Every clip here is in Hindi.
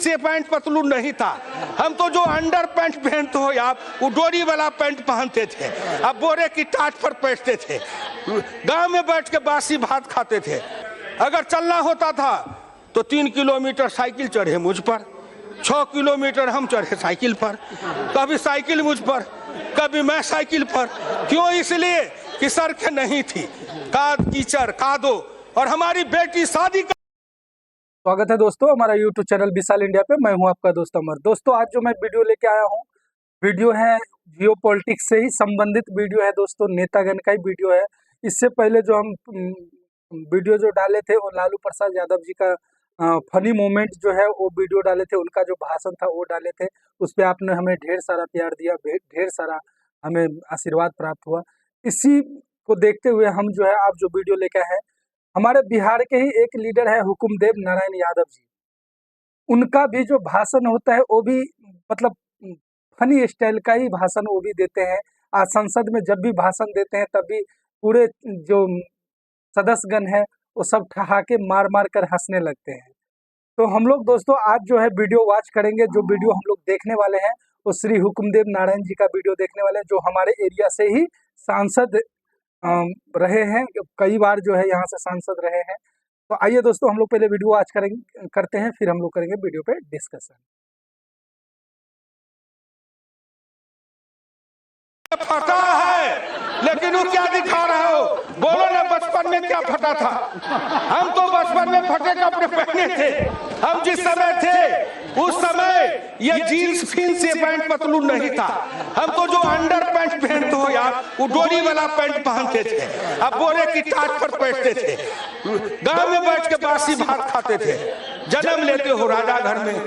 से पैंट पतलून नहीं था। हम तो जो अंडर पैंट पहनते हो आप, वो डोरी वाला पैंट पहनते थे, अब बोरे की टाट पर बैठते थे, गांव में बैठ के बासी भात खाते थे। अगर चलना होता था तो 3 किलोमीटर साइकिल चढ़े मुझ पर, 6 किलोमीटर हम चढ़े साइकिल पर, कभी साइकिल मुझ पर, कभी मैं साइकिल पर। क्यों? इसलिए कि सड़कें नहीं थी, कीचड़ कादो, और हमारी बेटी शादी। स्वागत है दोस्तों हमारा YouTube चैनल विशाल इंडिया पे। मैं हूं आपका दोस्त अमर। दोस्तों आज जो मैं वीडियो लेके आया हूं, वीडियो है जियो पॉलिटिक्स से ही संबंधित वीडियो है दोस्तों, नेतागण का ही वीडियो है। इससे पहले जो हम वीडियो जो डाले थे वो लालू प्रसाद यादव जी का फनी मोमेंट जो है वो वीडियो डाले थे, उनका जो भाषण था वो डाले थे। उस पर आपने हमें ढेर सारा प्यार दिया, ढेर सारा हमें आशीर्वाद प्राप्त हुआ। इसी को देखते हुए हम जो है आप जो वीडियो लेके आए हैं, हमारे बिहार के ही एक लीडर है हुकुमदेव नारायण यादव जी, उनका भी जो भाषण होता है वो भी मतलब फनी स्टाइल का ही भाषण वो भी देते हैं। आज संसद में जब भी भाषण देते हैं तब भी पूरे जो सदस्यगण है वो सब ठहाके मार मार कर हंसने लगते हैं। तो हम लोग दोस्तों आज जो है वीडियो वॉच करेंगे। जो वीडियो हम लोग देखने वाले हैं वो श्री हुकुमदेव नारायण जी का वीडियो देखने वाले हैं, जो हमारे एरिया से ही सांसद रहे हैं, कई बार जो है यहाँ से सांसद रहे हैं। तो आइए दोस्तों हम लोग पहले वीडियो आज करते हैं, फिर हम लोग करेंगे वीडियो पे डिस्कशन। फटा है लेकिन वो क्या दिखा रहे हो? बोलो ना, बचपन में क्या फटा था? हम तो बचपन में फटे कपड़े पहने थे। हम जिस समय थे उस समय ये जीन्स फीन्स से पैंट पतलून नहीं था। हम तो जो अंडर पैंट पहनते हो आप, वो डोरी वाला पैंट पहनते थे, अब बोरे की टाट पर बैठते थे, गांव में बैठ के बासी भात खाते थे। जन्म लेते हो राजा घर में,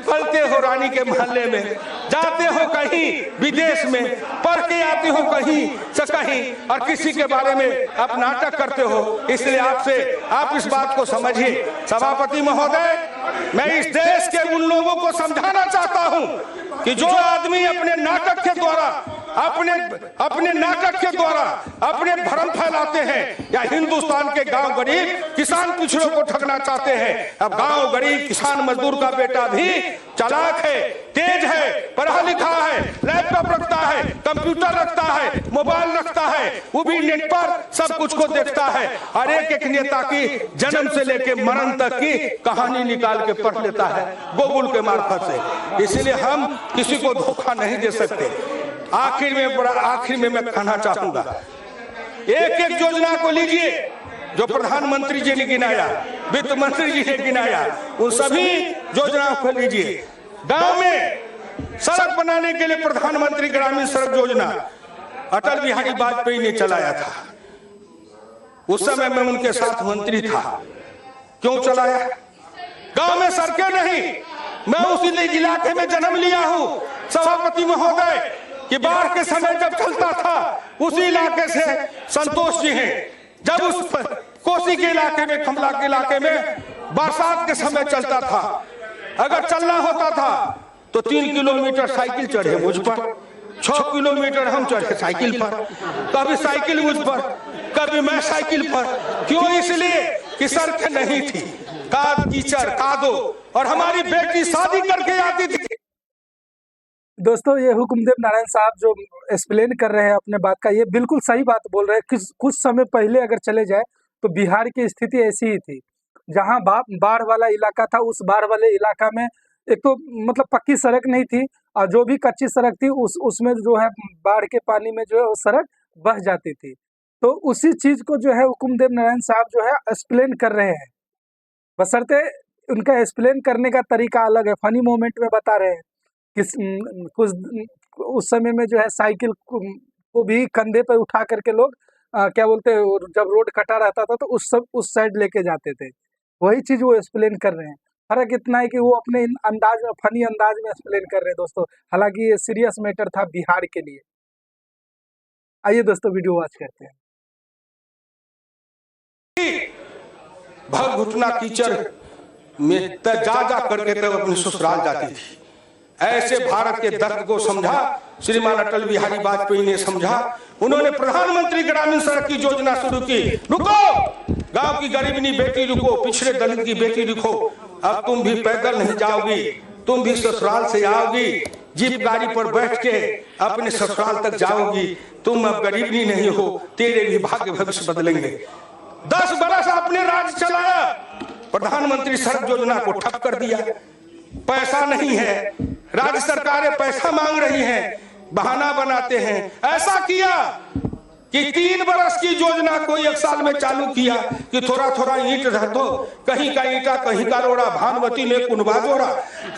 पलते हो रानी के महल्ले में, जाते हो कहीं विदेश में, पढ़ के आते हो कहीं से कहीं, और किसी के बारे में आप नाटक करते हो। इसलिए आप इस बात को समझिए। सभापति महोदय, मैं इस देश के उन लोगों को समझाना चाहता हूं कि जो आदमी अपने नाटक के द्वारा अपने भ्रम फैलाते हैं, या हिंदुस्तान के गांव गरीब किसान पिछड़ों को ठगना चाहते हैं। अब गांव गरीब किसान मजदूर का बेटा भी चालाक है, तेज है, पढ़ा लिखा है, लैपटॉप रखता है, कंप्यूटर रखता है, मोबाइल रखता है, वो भी नेट पर सब कुछ को देखता है, और एक एक नेता की जन्म से लेके मरण तक की कहानी निकाल के पढ़ लेता है गूगल के मार्फत से। इसलिए हम किसी को धोखा नहीं दे सकते। आखिर में मैं कहना चाहूंगा, एक एक योजना को लीजिए जो प्रधानमंत्री जी ने गिनाया, वित्त मंत्री जी ने गिनाया, उन सभी योजनाओं को लीजिए। गांव में सड़क बनाने के लिए प्रधानमंत्री ग्रामीण सड़क योजना अटल बिहारी वाजपेयी ने चलाया था। उस समय मैं उनके साथ मंत्री था। क्यों चलाया? गांव में सड़कें नहीं। मैं उसी इलाके में जन्म लिया हूं सभापति महोदय, कि बाढ़ के समय जब चलता था उसी इलाके से संतोष जी हैं। जब उस कोसी के इलाके में, कमला के इलाके में बरसात के समय चलता था, अगर चलना होता था तो 3 किलोमीटर साइकिल चढ़े मुझ पर, 6 किलोमीटर हम चढ़े साइकिल पर, कभी साइकिल मुझ पर, कभी मैं साइकिल पर। क्यों? इसलिए कि सड़कें नहीं थी, कीचड़ कादो, और हमारी बेटी शादी करके आती थी। दोस्तों ये हुकुमदेव नारायण साहब जो एक्सप्लेन कर रहे हैं अपने बात का, ये बिल्कुल सही बात बोल रहे हैं। कुछ समय पहले अगर चले जाए तो बिहार की स्थिति ऐसी ही थी। जहां बाढ़ वाला इलाका था, उस बाढ़ वाले इलाका में एक तो मतलब पक्की सड़क नहीं थी, और जो भी कच्ची सड़क थी उसमें जो है बाढ़ के पानी में जो है वो सड़क बह जाती थी। तो उसी चीज को जो है हुकुमदेव नारायण साहब जो है एक्सप्लेन कर रहे हैं, बशर्ते उनका एक्सप्लेन करने का तरीका अलग है। फनी मोमेंट में बता रहे हैं कुछ उस समय में जो है साइकिल को भी कंधे पर उठा करके लोग क्या बोलते हैं, जब रोड कटा रहता था तो उस साइड लेके जाते थे। वही चीज वो एक्सप्लेन कर रहे हैं। फर्क इतना है कि वो अपने अंदाज में, फनी अंदाज में एक्सप्लेन कर रहे हैं दोस्तों। हालांकि ये सीरियस मैटर था बिहार के लिए। आइए दोस्तों वीडियो वॉच करते हैं। भग घुटना कीचड़ में जा करके तब अपने ससुराल जाती थी। ऐसे भारत के दर्द को समझा श्रीमान अटल बिहारी वाजपेयी ने समझा। उन्होंने प्रधानमंत्री ग्रामीण सड़क की योजना शुरू की। रुको, गांव की गरीबनी बेटी रुको, पिछड़े दलित की बेटी रुको, अब तुम भी पैदल नहीं जाओगी, तुम भी ससुराल से आओगी, जीप गाड़ी पर बैठ के अपने ससुराल तक जाओगी। तुम अब गरीबी नहीं हो, तेरे भी भाग्य भविष्य बदलेंगे। 10 बरस आपने राज चलाया, प्रधानमंत्री सड़क योजना को ठप कर दिया। पैसा नहीं है, राज्य सरकारें पैसा मांग रही हैं, बहाना बनाते हैं। ऐसा किया कि 3 बरस की योजना को 1 साल में चालू किया कि थोड़ा थोड़ा ईंट रख दो, कहीं का ईंटा कहीं का रोड़ा, भानुमती ने कुनबा जोड़ा,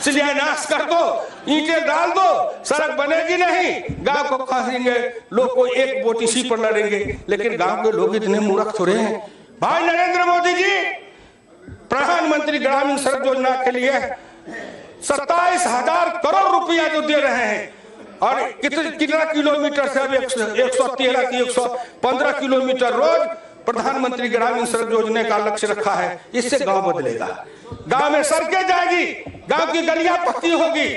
शिलान्यास कर दो, ईंटें डाल दो, सड़क बनेगी नहीं, गांव को खाएंगे, लोग को एक बोट इसी पर लड़ेंगे। लेकिन गांव के लोग इतने मूर्ख थोड़े हैं। भाई नरेंद्र मोदी जी प्रधानमंत्री ग्रामीण सड़क योजना के लिए 27,000 करोड़ रुपया जो दे रहे हैं, और कितना किलोमीटर से अब 113 की 115 किलोमीटर रोज प्रधानमंत्री ग्रामीण सड़क योजना का लक्ष्य रखा है। इससे गांव बदलेगा, गांव में सड़कें जाएगी, गांव की गलियां पक्की होगी।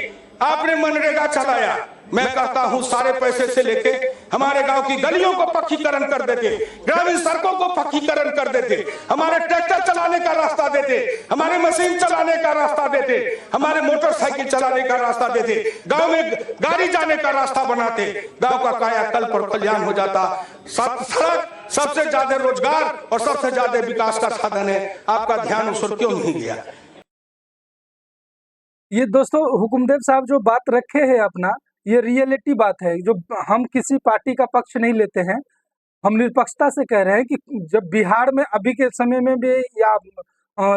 आपने मनरेगा चलाया, मैं कहता हूं सारे पैसे से लेके हमारे गांव की गलियों को पक्कीकरण कर देते, ग्रामीण सड़कों को पक्कीकरण कर देते, हमारे ट्रैक्टर चलाने का रास्ता देते, हमारे मशीन चलाने का रास्ता देते, हमारे मोटरसाइकिल चलाने का रास्ता देते, गांव में गाड़ी जाने का रास्ता बनाते, गांव का कायाकल्प और कल्याण हो जाता। सड़क सबसे ज्यादा रोजगार और सबसे ज्यादा विकास का साधन है। आपका ध्यान उस ओर क्यों नहीं गया? ये दोस्तों हुकुमदेव साहब जो बात रखे हैं अपना, ये रियलिटी बात है। जो हम किसी पार्टी का पक्ष नहीं लेते हैं, हम निष्पक्षता से कह रहे हैं कि जब बिहार में अभी के समय में भी या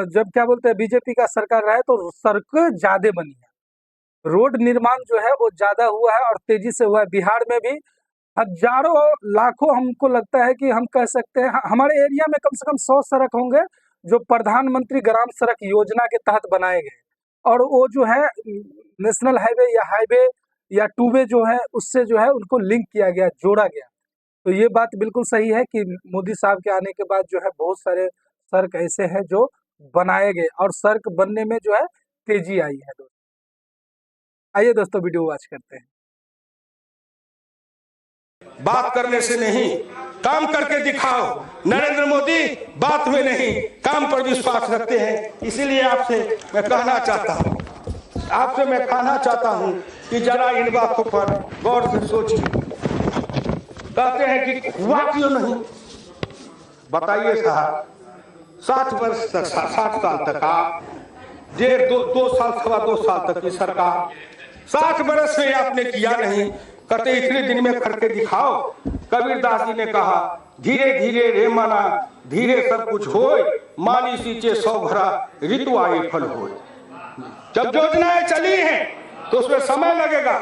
जब क्या बोलते हैं बीजेपी का सरकार रहा है तो सड़कें ज्यादा बनी है, रोड निर्माण जो है वो ज्यादा हुआ है और तेजी से हुआ है। बिहार में भी हजारों लाखों हमको लगता है कि हम कह सकते हैं हमारे एरिया में कम से कम 100 सड़क होंगे जो प्रधानमंत्री ग्राम सड़क योजना के तहत बनाए गए, और वो जो है नेशनल हाईवे या 2 वे जो है उससे जो है उनको लिंक किया गया, जोड़ा गया। तो ये बात बिल्कुल सही है कि मोदी साहब के आने के बाद जो है बहुत सारे सड़क ऐसे हैं जो बनाए गए और सड़क बनने में जो है तेजी आई है। आइए दोस्तों वीडियो वॉच करते हैं। बात करने से नहीं, काम करके दिखाओ। नरेंद्र मोदी बात में नहीं, काम पर विश्वास रखते हैं। इसीलिए आपसे मैं कहना चाहता हूं कि जरा इन बातों पर गौर से सोचिए। कहते हैं कि हुआ क्यों नहीं? बताइए साहब, 60 वर्ष तक 60 साल तक आप 2 साल सवा 2 साल तक की सरकार, 60 वर्ष में आपने किया नहीं। कहते इतने दिन में करके दिखाओ। कबीरदास जी ने कहा धीरे धीरे रे मना, धीरे सब कुछ होए, मानी सींचे 100 भरा, ऋतु आए फल होए। जब योजनाएं चली हैं तो उसमें समय लगेगा,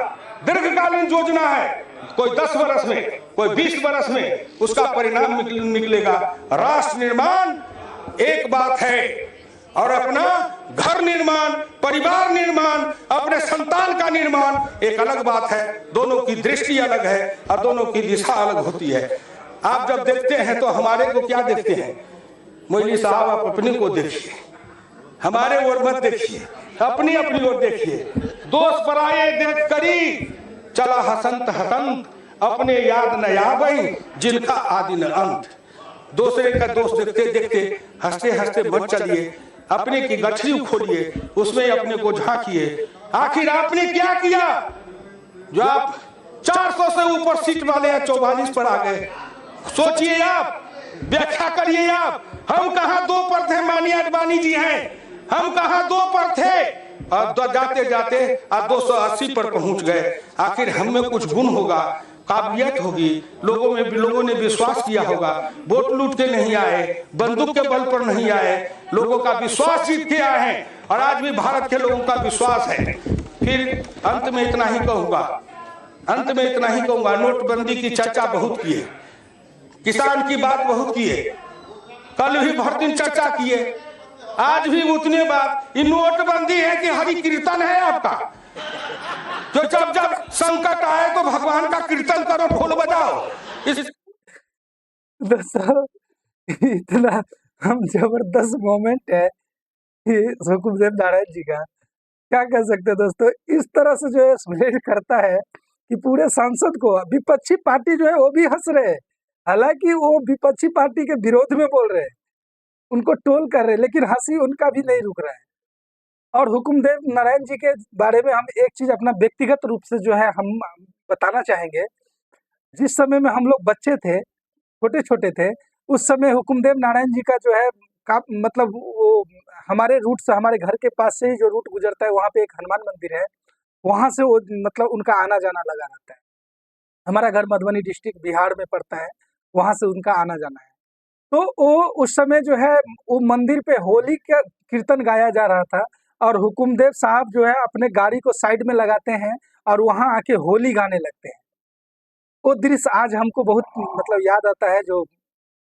दीर्घकालीन योजना है, कोई 10 वर्ष में, कोई 20 वर्ष में उसका परिणाम निकलेगा। राष्ट्र निर्माण एक बात है और अपना घर निर्माण, परिवार निर्माण, अपने संतान का निर्माण एक अलग बात है। दोनों की दृष्टि अलग है और दोनों की दिशा अलग होती है। आप जब देखते हैं तो हमारे को क्या देखते हैं? मोदी साहब आप अपने को देखिए, हमारे ओर मत देखिए, अपनी ओर देखिए। दोस्त पराये देख करी, चला हसंत हसंत, अपने याद न आवे, जिनका आदि न अंत। दूसरे का दोस्त देखते देखते हंसते हंसते मत चलिए, अपने की गठरी खोलिए, उसमें अपने को झांकिए। आखिर आपने क्या किया जो आप 400 से ऊपर सीट वाले या 44 पर आ गए? सोचिए आप, व्याख्या करिए आप। हम कहां 2 पर थे? माननीय अडवाणी जी हैं, हम कहां 2 पर थे और जाते जाते 280 पर पहुंच गए। आखिर हम में कुछ गुण होगा, काबिलियत होगी, लोगों ने विश्वास किया होगा। वोट लूट के नहीं आए, बंदूक के बल पर नहीं आए, लोगों का विश्वास जीत के आए हैं और आज भी भारत के लोगों का विश्वास है। फिर अंत में इतना ही कहूंगा, नोटबंदी की चर्चा बहुत की है, किसान की बात बहुत की है, कल भी भर दिन चर्चा की है, आज भी उतने बात। ये नोटबंदी है कि हरि कीर्तन है आपका? जो जब संकट आए तो भगवान का कीर्तन करो, ढोल बजाओ। दोस्तों इतना हम जबरदस्त मोमेंट है हुकुमदेव नारायण जी का, क्या कह सकते हैं दोस्तों। इस तरह से जो है स्मेल करता है कि पूरे सांसद को, विपक्षी पार्टी जो है वो भी हंस रहे हैं, हालांकि वो विपक्षी पार्टी के विरोध में बोल रहे हैं, उनको टोल कर रहे हैं, लेकिन हंसी उनका भी नहीं रुक रहा है। और हुकुमदेव नारायण जी के बारे में हम एक चीज अपना व्यक्तिगत रूप से जो है हम बताना चाहेंगे। जिस समय में हम लोग बच्चे थे, छोटे छोटे थे, उस समय हुकुमदेव नारायण जी का जो है का मतलब वो हमारे रूट से, हमारे घर के पास से ही जो रूट गुजरता है, वहाँ पे एक हनुमान मंदिर है, वहाँ से वो मतलब उनका आना जाना लगा रहता है। हमारा घर मधुबनी डिस्ट्रिक्ट बिहार में पड़ता है, वहाँ से उनका आना जाना है। तो वो उस समय जो है वो मंदिर पे होली का कीर्तन गाया जा रहा था, और हुकुमदेव साहब जो है अपने गाड़ी को साइड में लगाते हैं और वहाँ आके होली गाने लगते हैं। वो दृश्य आज हमको बहुत मतलब याद आता है। जो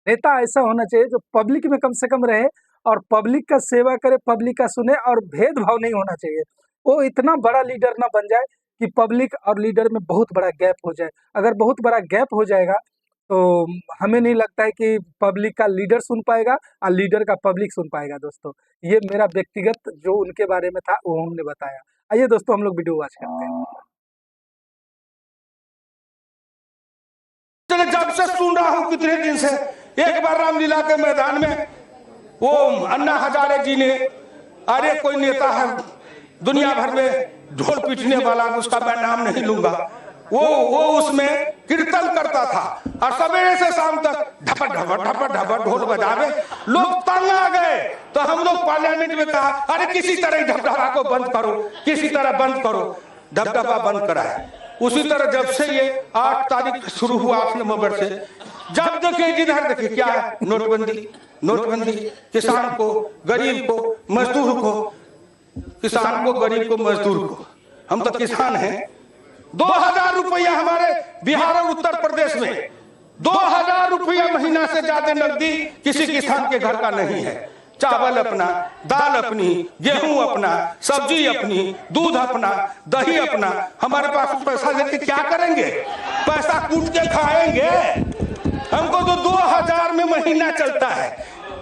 नेता ऐसा होना चाहिए जो पब्लिक में कम से कम रहे और पब्लिक का सेवा करे, पब्लिक का सुने, और भेदभाव नहीं होना चाहिए। वो इतना बड़ा लीडर ना बन जाए कि पब्लिक और लीडर में बहुत बड़ा गैप हो जाए। अगर बहुत बड़ा गैप हो जाएगा तो हमें नहीं लगता है कि पब्लिक का लीडर सुन पाएगा और लीडर का पब्लिक सुन पाएगा दोस्तों। ये मेरा व्यक्तिगत जो उनके बारे में था वो हमने बताया। आइए दोस्तों हम लोग वीडियो वॉच करते हैं। चले जब से सुन रहा हूं कितने दिन से, एक बार रामलीला के मैदान में वो अन्ना हजारे जी ने, अरे कोई नेता है दुनिया भर में ढोल पीटने वाला, उसका मैं नाम नहीं लूंगा, वो उसमें कीर्तन करता था और सवेरे से शाम तक ढपट ढपट ढपट ढपट ढोल बजावे, लोग तंग आ गए। तो हम लोग पार्लियामेंट में कहा अरे किसी तरह ढपढपा को बंद करो, किसी तरह बंद करो, ढपढपा बंद करा है। उसी तरह जब से ये 8 तारीख शुरू हुआ 8 नवंबर से, जब देखिए जिधर देखिए क्या है, नोटबंदी नोटबंदी, किसान को, गरीब को, मजदूर को, किसान को, गरीब को, मजदूर को, हम तो किसान हैं। 2000 रुपया हमारे बिहार और उत्तर प्रदेश में 2000 रुपया महीना से ज्यादा नकदी किसी किसान के घर का नहीं है। चावल अपना, दाल अपनी, गेहूं अपना, सब्जी अपनी, दूध अपना, दही अपना। हमारे पास पैसा लेके क्या करेंगे? पैसा कूट के खाएंगे। हमको तो 2000 में महीना चलता है।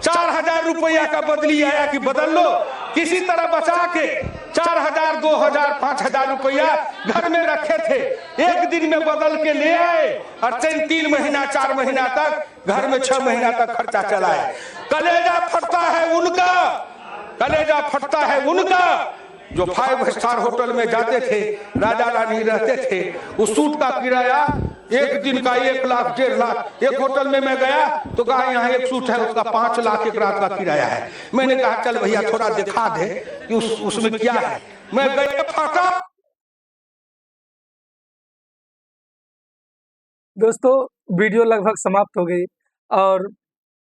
4000 रुपया का बदली आया कि बदल लो, किसी तरह बचा के 4000, 2000, 5000 रुपया घर में रखे थे, एक दिन में बदल के ले आए और 3 महीना 4 महीना तक घर में 6 महीना तक खर्चा चलाए। कलेजा फटता है उनका, कलेजा फटता है उनका जो 5 स्टार होटल में जाते थे, राजा रानी रहते थे। उस सूट का किराया एक दिन का 1 लाख 1.5 लाख। एक होटल में मैं गया तो कहा यहाँ एक सूट है उसका 5 लाख एक रात का किराया है। मैंने कहा चल भैया थोड़ा दिखा दे कि उसमें क्या है। मैं गया फाटा। दोस्तों वीडियो लगभग समाप्त हो गई। और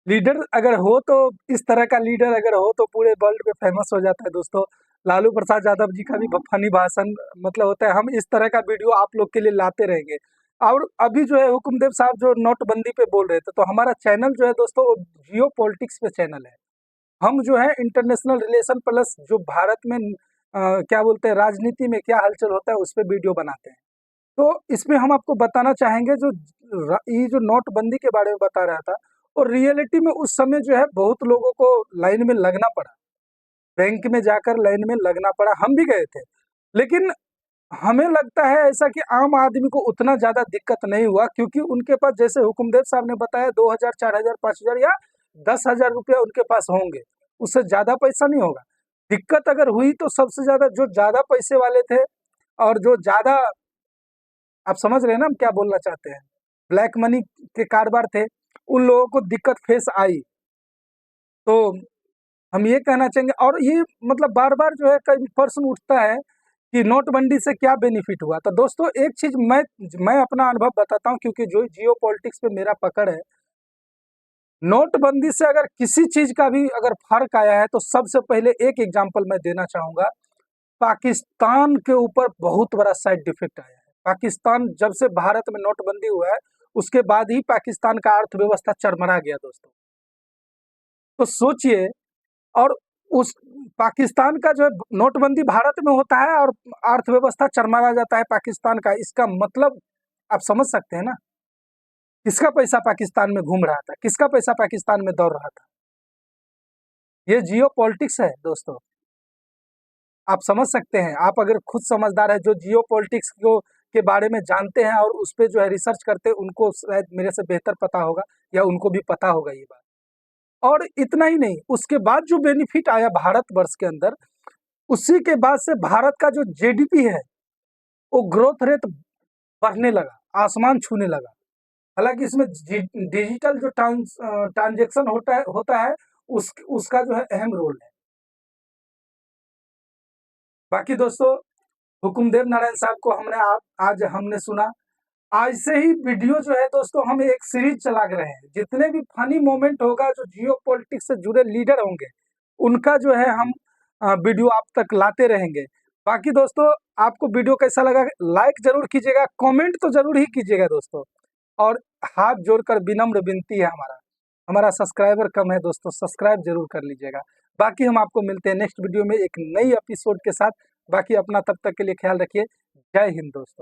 लीडर अगर हो तो, इस तरह का लीडर अगर हो तो पूरे वर्ल्ड में फेमस हो जाता है दोस्तों। लालू प्रसाद यादव जी का भी फनी भाषण मतलब होता है। हम इस तरह का वीडियो आप लोग के लिए लाते रहेंगे। और अभी जो है हुकुमदेव साहब जो नोटबंदी पे बोल रहे थे, तो हमारा चैनल जो है दोस्तों जियो पॉलिटिक्स पे चैनल है। हम जो है इंटरनेशनल रिलेशन प्लस जो भारत में क्या बोलते हैं राजनीति में क्या हलचल होता है उस पर वीडियो बनाते हैं। तो इसमें हम आपको बताना चाहेंगे जो ये जो नोटबंदी के बारे में बता रहा था, और रियलिटी में उस समय जो है बहुत लोगों को लाइन में लगना पड़ा, बैंक में जाकर लाइन में लगना पड़ा। हम भी गए थे, लेकिन हमें लगता है ऐसा कि आम आदमी को उतना ज्यादा दिक्कत नहीं हुआ, क्योंकि उनके पास जैसे हुकुमदेव साहब ने बताया 2000, 4000, 5000 या 10,000 रुपया उनके पास होंगे, उससे ज्यादा पैसा नहीं होगा। दिक्कत अगर हुई तो सबसे ज्यादा जो ज्यादा पैसे वाले थे और जो ज्यादा, आप समझ रहे हैं ना हम क्या बोलना चाहते हैं, ब्लैक मनी के कारोबार थे, उन लोगों को दिक्कत फेस आई। तो हम ये कहना चाहेंगे, और ये मतलब बार बार जो है कई प्रश्न उठता है कि नोटबंदी से क्या बेनिफिट हुआ। तो दोस्तों एक चीज मैं अपना अनुभव बताता हूँ, क्योंकि जो जियो पॉलिटिक्स पे मेरा पकड़ है। नोटबंदी से अगर किसी चीज का भी अगर फर्क आया है तो सबसे पहले एक एग्जांपल मैं देना चाहूंगा, पाकिस्तान के ऊपर बहुत बड़ा साइड इफेक्ट आया है। पाकिस्तान जब से भारत में नोटबंदी हुआ है उसके बाद ही पाकिस्तान का अर्थव्यवस्था चरमरा गया दोस्तों। तो सोचिए, और उस पाकिस्तान का जो नोटबंदी भारत में होता है और अर्थव्यवस्था चरमरा जाता है पाकिस्तान का, इसका मतलब आप समझ सकते हैं ना, किसका पैसा पाकिस्तान में घूम रहा था, किसका पैसा पाकिस्तान में दौड़ रहा था। ये जियो पॉलिटिक्स है दोस्तों, आप समझ सकते हैं। आप अगर खुद समझदार है, जो जियो पॉलिटिक्स को के बारे में जानते हैं और उस पर जो है रिसर्च करते हैं, उनको शायद मेरे से बेहतर पता होगा, या उनको भी पता होगा ये बात। और इतना ही नहीं, उसके बाद जो बेनिफिट आया भारतवर्ष के अंदर, उसी के बाद से भारत का जो जीडीपी है वो ग्रोथ रेट बढ़ने लगा, आसमान छूने लगा। हालांकि इसमें डिजिटल जो ट्रांजेक्शन होता है उसका जो है अहम रोल है। बाकी दोस्तों, हुकुमदेव नारायण साहब को आज हमने सुना। आज से ही वीडियो जो है दोस्तों, हम एक सीरीज चला रहे हैं। जितने भी फनी मोमेंट होगा, जो जियो पॉलिटिक्स से जुड़े लीडर होंगे, उनका जो है हम वीडियो आप तक लाते रहेंगे। बाकी दोस्तों, आपको वीडियो कैसा लगा लाइक जरूर कीजिएगा, कमेंट तो जरूर ही कीजिएगा दोस्तों। और हाथ जोड़कर विनम्र विनती है, हमारा सब्सक्राइबर कम है दोस्तों, सब्सक्राइब जरूर कर लीजिएगा। बाकी हम आपको मिलते हैं नेक्स्ट वीडियो में एक नई एपिसोड के साथ। बाकी अपना तब तक के लिए ख्याल रखिए। जय हिंद दोस्तों।